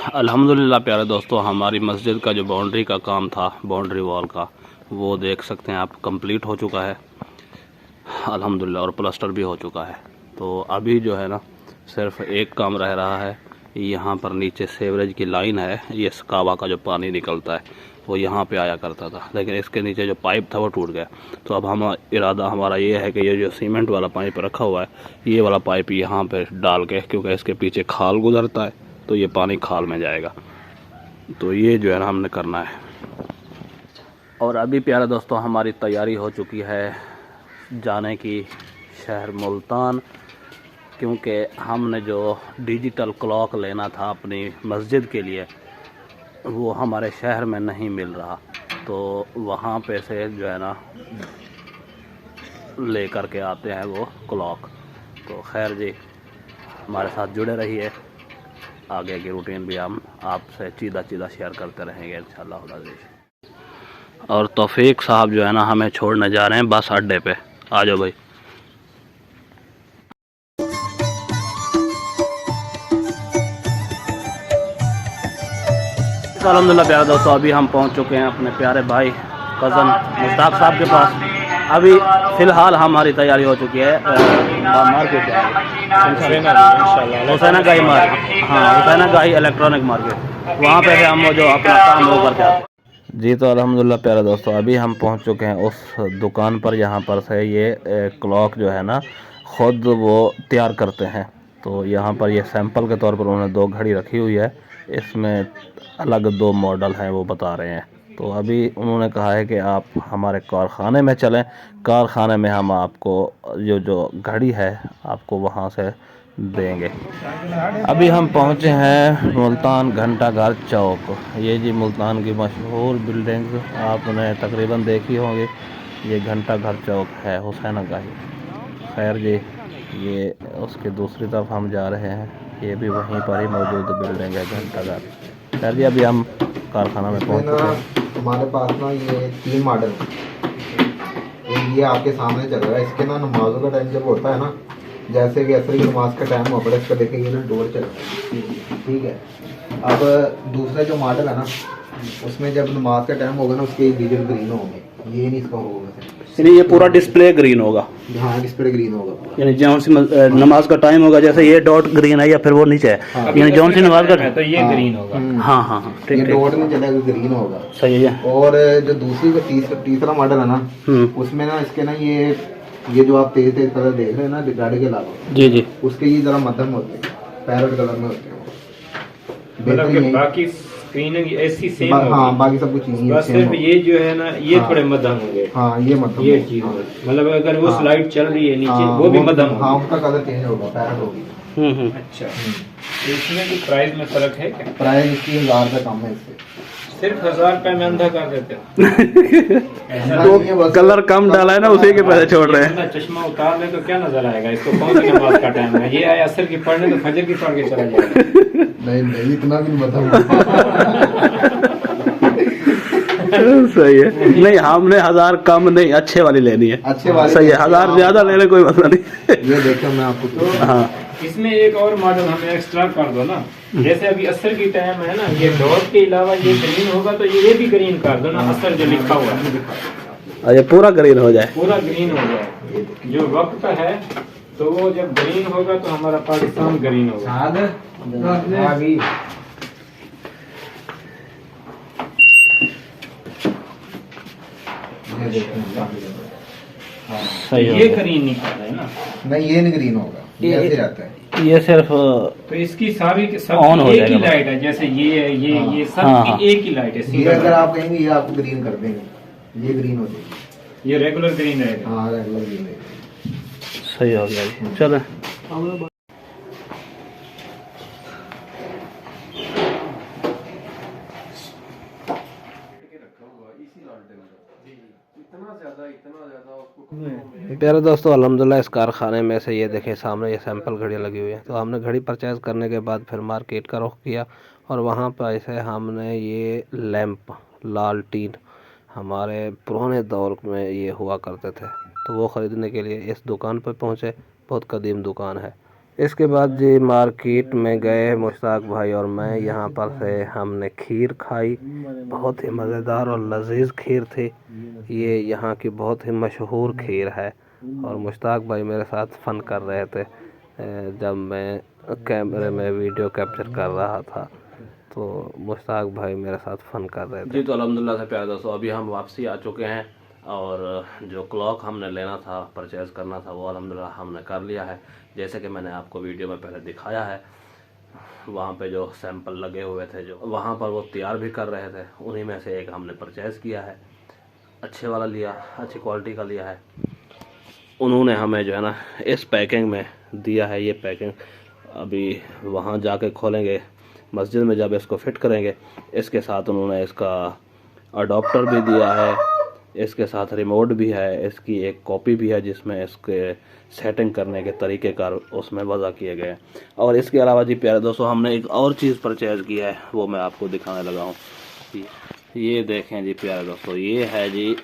अल्हम्दुलिल्लाह प्यारे दोस्तों, हमारी मस्जिद का जो बाउंड्री का काम था, बाउंड्री वॉल का, वो देख सकते हैं आप कंप्लीट हो चुका है अल्हम्दुलिल्लाह, और प्लास्टर भी हो चुका है। तो अभी जो है ना सिर्फ एक काम रह रहा है। यहाँ पर नीचे सेवरेज की लाइन है, ये काबा का जो पानी निकलता है वो यहाँ पे आया करता था, लेकिन इसके नीचे जो पाइप था वो टूट गया। तो अब इरादा हमारा ये है कि ये जो सीमेंट वाला पाइप रखा हुआ है, ये वाला पाइप यहाँ पे डाल के, क्योंकि इसके पीछे खाल गुजरता है तो ये पानी खाल में जाएगा। तो ये जो है ना हमने करना है। और अभी प्यारे दोस्तों हमारी तैयारी हो चुकी है जाने की शहर मुल्तान, क्योंकि हमने जो डिजिटल क्लॉक लेना था अपनी मस्जिद के लिए वो हमारे शहर में नहीं मिल रहा। तो वहाँ पे से जो है ना ले कर के आते हैं वो क्लॉक। तो खैर जी, हमारे साथ जुड़े रहिए, आगे की रूटीन भी हम आपसे चीदा शेयर करते रहेंगे इंशाल्लाह। और तौफीक साहब जो है ना हमें छोड़ने जा रहे हैं बस अड्डे पे। आ जाओ भाई। अल्हम्दुलिल्लाह प्यारे दोस्तों, अभी हम पहुंच चुके हैं अपने प्यारे भाई कज़न मुश्ताक साहब के पास। अभी फ़िलहाल हमारी तैयारी हो चुकी है मार्केट हुसैना गाही मार्केट, हाँ हुसैना गाही इलेक्ट्रॉनिक मार्केट, वहाँ पे हम जो अपना काम वो करके आते हैं जी। तो अल्हम्दुलिल्लाह प्यारे दोस्तों, अभी हम पहुँच चुके हैं उस दुकान पर जहाँ पर से ये क्लॉक जो है ना ख़ुद वो तैयार करते हैं। तो यहाँ पर ये सैंपल के तौर पर उन्होंने 2 घड़ी रखी हुई है, इसमें अलग 2 मॉडल हैं वो बता रहे हैं। तो अभी उन्होंने कहा है कि आप हमारे कारखाने में चलें, कारखाने में हम आपको जो घड़ी है आपको वहाँ से देंगे। अभी हम पहुँचे हैं मुल्तान घंटा घर चौक। ये जी मुल्तान की मशहूर बिल्डिंग्स आपने तकरीबन देखी होंगी। ये घंटा घर चौक है हुसैना गाही। खैर जी, ये उसके दूसरी तरफ हम जा रहे हैं, ये भी वहीं पर ही मौजूद बिल्डिंग है घंटा घर। खैर जी, अभी हम कारखाना में पहुंच चुके हैं। हमारे पास ना ये 3 मॉडल, ये आपके सामने चल रहा है। इसके ना नमाजों का टाइम जब होता है ना, जैसे कि असर की नमाज का टाइम हो पड़ा, इसका देखेंगे ना डोर चल रहा है, ठीक है। अब दूसरा जो मॉडल है ना, उसमें जब नमाज का टाइम होगा ना उसके डिजिटल ग्रीन होंगे, ये नहीं इसका होगा। यानी ये पूरा डिस्प्ले ग्रीन होगा। हाँ, डिस्प्ले ग्रीन होगा। यानी जौन सी नमाज का टाइम होगा, जैसे ये डॉट ग्रीन है या फिर वो नीचे है, हाँ, यानी जौन सी नमाज का तो ये ग्रीन होगा। हाँ हाँ हाँ, ये डॉट नहीं चलेगा, ग्रीन होगा। सही है। और जो दूसरी का तीसरा मॉडल है ना, उसमें ना इसके ना ये जो आप तेज कलर देख रहे हैं ना गाड़ी के अलावा, जी जी, उसके ये जरा मध्यम होते हैं, पैरेट कलर में होते हैं। मतलब बाकी स्क्रीनिंग ऐसी सेम होगी। हाँ, बाकी सब कुछ नहीं है, सिर्फ ये जो है ना ये थोड़े मध्यम होंगे। हाँ, ये मध्यम, ये चीज मतलब अगर वो स्लाइड चल रही है नीचे, वो भी मध्यम होगा। हाँ, उसका कलर चेंज होगा, पैरेट होगी। अच्छा, तो इसमें भी प्राइस में फर्क है क्या? प्राइस इसकी 1000 रुपये कम है इससे। सिर्फ 1000 रुपए में अंधा कर देते हो। तो कलर कम डाला है ना, उसी के पैसे छोड़ रहे हैं। चश्मा उतार ले तो क्या नजर आएगा इसको? कौन सी नमाज का टाइम है? ये आया असर की पढ़ने तो फजर की पढ़ के चला जाएगा। नहीं, इतना भी नहीं बताऊंगा। सही है। नहीं, हमने 1000 कम नहीं, अच्छे वाली लेनी है। अच्छे वाली सही है, 1000 ज्यादा ले ले कोई मसला नहीं। ये देखो मैं आपको तो, हाँ, इसमें एक और मॉडल हमें एक्स्ट्रा कर दो ना। जैसे अभी असर की टाइम है ना, ये डॉट के अलावा ये ग्रीन होगा, तो ये भी ग्रीन कर दो ना, असर जो लिखा हुआ है ये पूरा ग्रीन हो जाए, पूरा ग्रीन हो जाए। जो वक्त है तो वो जब ग्रीन होगा तो हमारा पाकिस्तान ग्रीन होगा। सही ये ग्रीन नहीं कर रहे ना? नहीं, ये नहीं ग्रीन होगा, ये ऐसे रहता है। ये सिर्फ तो इसकी सारी ऑन हो एक ही जाएगा। लाइट है, जैसे ये है, ये सब हाँ। की एक ही लाइट है। ये सिंगल अगर आप कहेंगे ये आपको ग्रीन कर देंगे, ये ग्रीन हो जाएगी। ये रेगुलर ग्रीन रहेगा। हाँ, रेगुलर ग्रीन रहेगी। सही हो गया जी। चलो, प्यारे दोस्तों अल्हम्दुलिल्लाह इस कारखाने में से ये देखें सामने ये सैंपल घड़ियाँ लगी हुई हैं। तो हमने घड़ी परचेज़ करने के बाद फिर मार्केट का रुख किया और वहाँ पर ऐसे हमने ये लैंप लालटीन हमारे पुराने दौर में ये हुआ करते थे, तो वो ख़रीदने के लिए इस दुकान पर पहुँचे। बहुत कदीम दुकान है, इसके बाद जी मार्केट में गए मुश्ताक भाई और मैं, यहाँ पर से हमने खीर खाई। बहुत ही मज़ेदार और लजीज खीर थी। ये यहाँ की बहुत ही मशहूर खीर है। और मुश्ताक भाई मेरे साथ फ़न कर रहे थे जब मैं कैमरे में वीडियो कैप्चर कर रहा था, तो मुश्ताक भाई मेरे साथ फ़न कर रहे थे। जी तो अल्हम्दुलिल्लाह से प्यारे दोस्तों, अभी हम वापसी आ चुके हैं और जो क्लॉक हमने लेना था, परचेज़ करना था, वो अल्हम्दुलिल्लाह हमने कर लिया है। जैसे कि मैंने आपको वीडियो में पहले दिखाया है, वहाँ पे जो सैंपल लगे हुए थे, जो वहाँ पर वो तैयार भी कर रहे थे, उन्हीं में से एक हमने परचेज़ किया है। अच्छे वाला लिया, अच्छी क्वालिटी का लिया है। उन्होंने हमें जो है ना इस पैकिंग में दिया है। ये पैकिंग अभी वहाँ जाके खोलेंगे, मस्जिद में जब इसको फिट करेंगे। इसके साथ उन्होंने इसका अडॉप्टर भी दिया है, इसके साथ रिमोट भी है, इसकी एक कॉपी भी है जिसमें इसके सेटिंग करने के तरीक़ेकार उसमें वज़ा किए गए हैं। और इसके अलावा जी प्यारे दोस्तों, हमने एक और चीज़ परचेज़ की है, वो मैं आपको दिखाने लगा हूँ। ये देखें जी प्यारे दोस्तों, ये है जी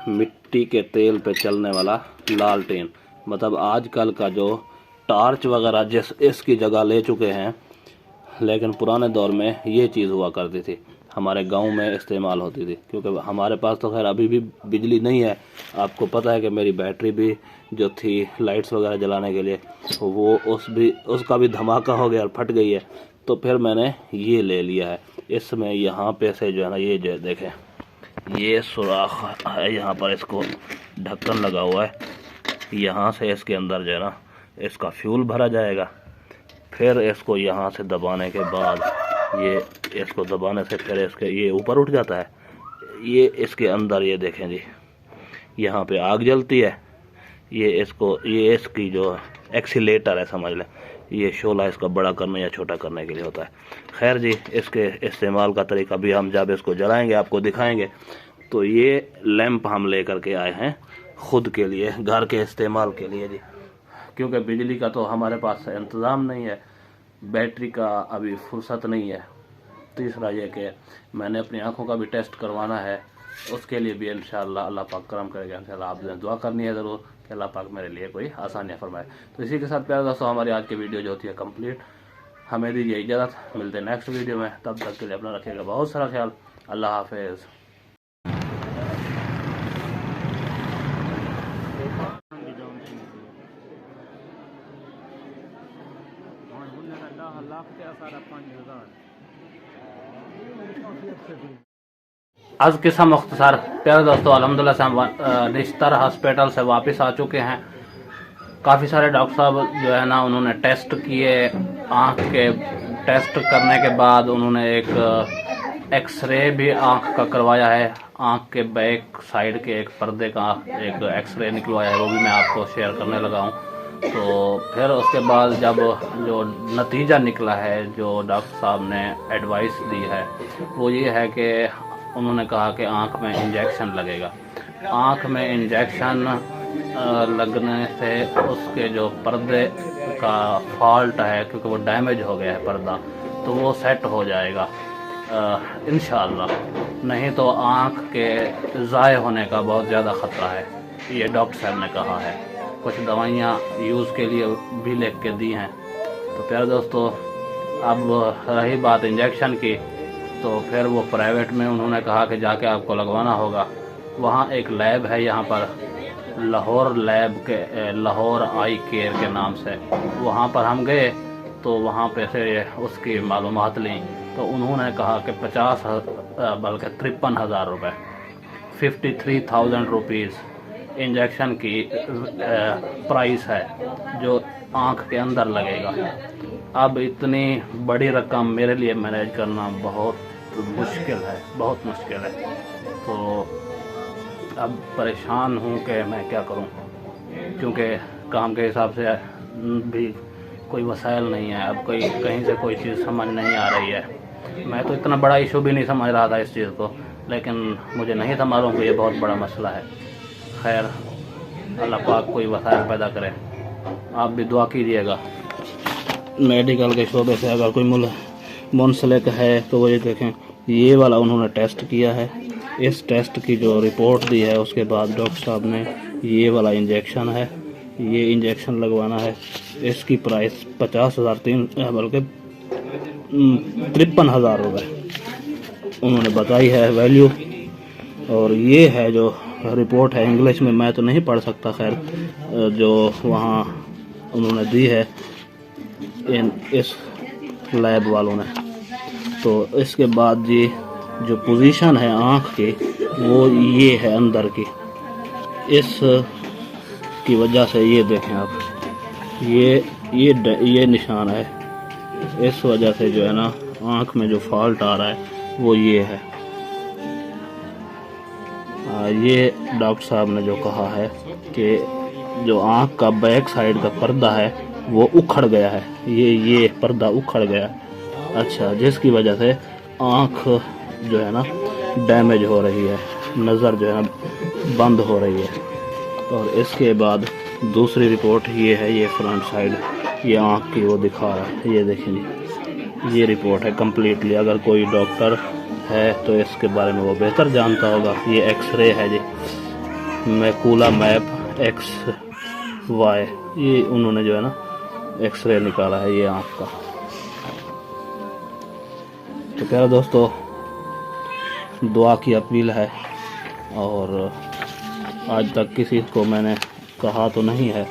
मिट्टी के तेल पे चलने वाला लालटेन। मतलब आजकल का जो टार्च वगैरह जिस इसकी जगह ले चुके हैं, लेकिन पुराने दौर में ये चीज़ हुआ करती थी, हमारे गांव में इस्तेमाल होती थी। क्योंकि हमारे पास तो खैर अभी भी बिजली नहीं है। आपको पता है कि मेरी बैटरी भी जो थी लाइट्स वगैरह जलाने के लिए, वो उसका भी धमाका हो गया और फट गई है। तो फिर मैंने ये ले लिया है। इसमें यहाँ पे से जो है ना, ये जो देखें, ये सुराख है, यहाँ पर इसको ढक्कन लगा हुआ है। यहाँ से इसके अंदर जो है ना इसका फ्यूल भरा जाएगा। फिर इसको यहाँ से दबाने के बाद, ये इसको दबाने से फिर इसके ये ऊपर उठ जाता है। ये इसके अंदर ये देखें जी, यहाँ पे आग जलती है। ये इसकी जो एक्सीलेटर है समझ लें, ये शोला इसका बड़ा करने या छोटा करने के लिए होता है। खैर जी, इसके इस्तेमाल का तरीका भी हम जब इसको जलाएंगे आपको दिखाएंगे। तो ये लैंप हम लेकर के आए हैं ख़ुद के लिए, घर के इस्तेमाल के लिए जी। क्योंकि बिजली का तो हमारे पास इंतज़ाम नहीं है, बैटरी का अभी फुर्सत नहीं है। तीसरा ये कि मैंने अपनी आँखों का भी टेस्ट करवाना है, उसके लिए भी इंशाअल्लाह अल्लाह पाक करम करेगा। इंशाअल्लाह आप दुआ करनी है ज़रूर कि अल्लाह पाक मेरे लिए कोई आसानियाँ फरमाए। तो इसी के साथ प्यारे दोस्तों, हमारी आज की वीडियो जो होती है कंप्लीट। हमें दीजिए इजाज़त, मिलते हैं नेक्स्ट वीडियो में। तब तक के लिए अपना रखिएगा बहुत सारा ख्याल। अल्लाह हाफिज़। आज किस्सा मुख्तसर प्यारे दोस्तों, अल्हम्दुलिल्लाह से हम निश्तर हॉस्पिटल से वापस आ चुके हैं। काफ़ी सारे डॉक्टर साहब जो है ना, उन्होंने टेस्ट किए। आँख के टेस्ट करने के बाद उन्होंने एक एक्सरे भी आँख का करवाया है। आँख के बैक साइड के एक पर्दे का एक एक्सरे निकलवाया है, वो भी मैं आपको शेयर करने लगा हूँ। तो फिर उसके बाद जब जो नतीजा निकला है, जो डॉक्टर साहब ने एडवाइस दी है, वो ये है कि उन्होंने कहा कि आँख में इंजेक्शन लगेगा। आँख में इंजेक्शन लगने से उसके जो पर्दे का फॉल्ट है, क्योंकि वो डैमेज हो गया है पर्दा, तो वो सेट हो जाएगा इंशाअल्लाह। नहीं तो आँख के ज़ाय होने का बहुत ज़्यादा ख़तरा है, ये डॉक्टर साहब ने कहा है। कुछ दवाइयाँ यूज़ के लिए भी लिख के दी हैं। तो प्यारे दोस्तों, अब रही बात इंजेक्शन की, तो फिर वो प्राइवेट में उन्होंने कहा कि जाके आपको लगवाना होगा। वहाँ एक लैब है यहाँ पर, लाहौर लैब के, लाहौर आई केयर के नाम से, वहाँ पर हम गए। तो वहाँ पे से उसकी मालूमात ली, तो उन्होंने कहा कि 50 बल्कि 53,000 रुपये, 53,000 रुपीज़ इंजेक्शन की प्राइस है, जो आँख के अंदर लगेगा। अब इतनी बड़ी रकम मेरे लिए मैनेज करना बहुत मुश्किल है, बहुत मुश्किल है। तो अब परेशान हूँ कि मैं क्या करूँ, क्योंकि काम के हिसाब से भी कोई वसाइल नहीं है। अब कोई कहीं से कोई चीज़ समझ नहीं आ रही है। मैं तो इतना बड़ा इशू भी नहीं समझ रहा था इस चीज़ को, लेकिन मुझे नहीं था मालूम कि ये बहुत बड़ा मसला है। खैर, अल्लाह पाक कोई वसाइल पैदा करे। आप भी दुआ कीजिएगा। मेडिकल के शोबे से अगर कोई मुंसलिक है तो वो ये देखें, ये वाला उन्होंने टेस्ट किया है। इस टेस्ट की जो रिपोर्ट दी है, उसके बाद डॉक्टर साहब ने ये वाला इंजेक्शन है, ये इंजेक्शन लगवाना है। इसकी प्राइस 50,000 बल्कि 53,000 रुपये उन्होंने बताई है वैल्यू। और ये है जो रिपोर्ट है, इंग्लिश में मैं तो नहीं पढ़ सकता, खैर जो वहाँ उन्होंने दी है इस लैब वालों ने। तो इसके बाद जी जो पोजीशन है आँख की वो ये है अंदर की, इस की वजह से ये देखें आप, ये निशान है, इस वजह से जो है ना आँख में जो फॉल्ट आ रहा है वो ये है। ये डॉक्टर साहब ने जो कहा है कि जो आँख का बैक साइड का पर्दा है वो उखड़ गया है, ये पर्दा उखड़ गया। अच्छा, जिसकी वजह से आँख जो है ना डैमेज हो रही है, नज़र जो है ना बंद हो रही है। और इसके बाद दूसरी रिपोर्ट ये है, ये फ्रंट साइड ये आँख की वो दिखा रहा है, ये देखें जी, ये रिपोर्ट है कम्प्लीटली। अगर कोई डॉक्टर है तो इसके बारे में वो बेहतर जानता होगा। ये एक्सरे है जी, मैकुला मैप XY, ये उन्होंने जो है ना एक्सरे निकाला है ये आँख का। तो प्यारे दोस्तों, दुआ की अपील है। और आज तक किसी को मैंने कहा तो नहीं है,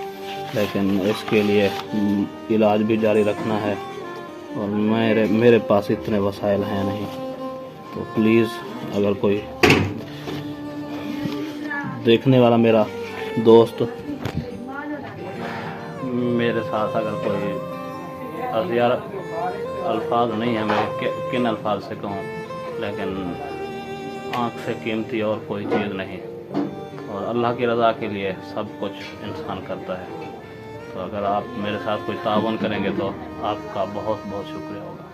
लेकिन इसके लिए इलाज भी जारी रखना है और मेरे पास इतने वसाइल हैं नहीं। तो प्लीज़ अगर कोई देखने वाला मेरा दोस्त मेरे साथ, अगर कोई यार अल्फाज नहीं है मैं किन अल्फाज से कहूँ, लेकिन आँख से कीमती और कोई चीज़ नहीं, और अल्लाह की रज़ा के लिए सब कुछ इंसान करता है। तो अगर आप मेरे साथ कोई ताउन करेंगे तो आपका बहुत बहुत शुक्रिया होगा।